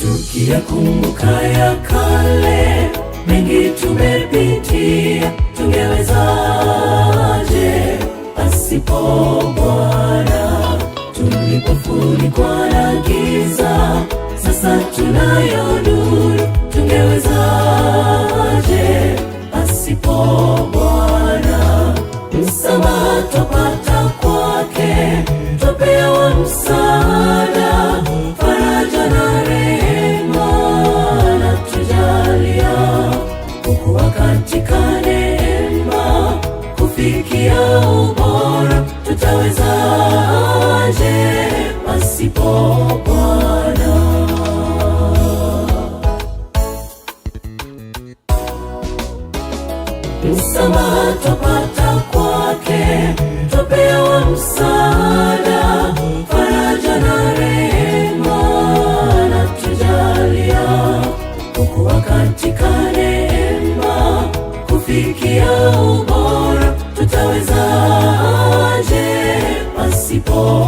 tukiyakumbuka ya kale, mengi tumepitia, tungewezaje pasipo Bwana? Tulipofunikwa na giza, sasa tunayo nuru, tungewezaje pasipo Bwana? Msamaha twapata kwake, twapewa msaada, faraja na rehema anatujalia, kukua katika neema, kufikia ubora. Tutawezaje pasipo Bwana? Msamaha twapata kwake, twapewa msaada, faraja na rehema anatujalia, kukua katika neema, kufikia ubora. Tutawezaje pasipo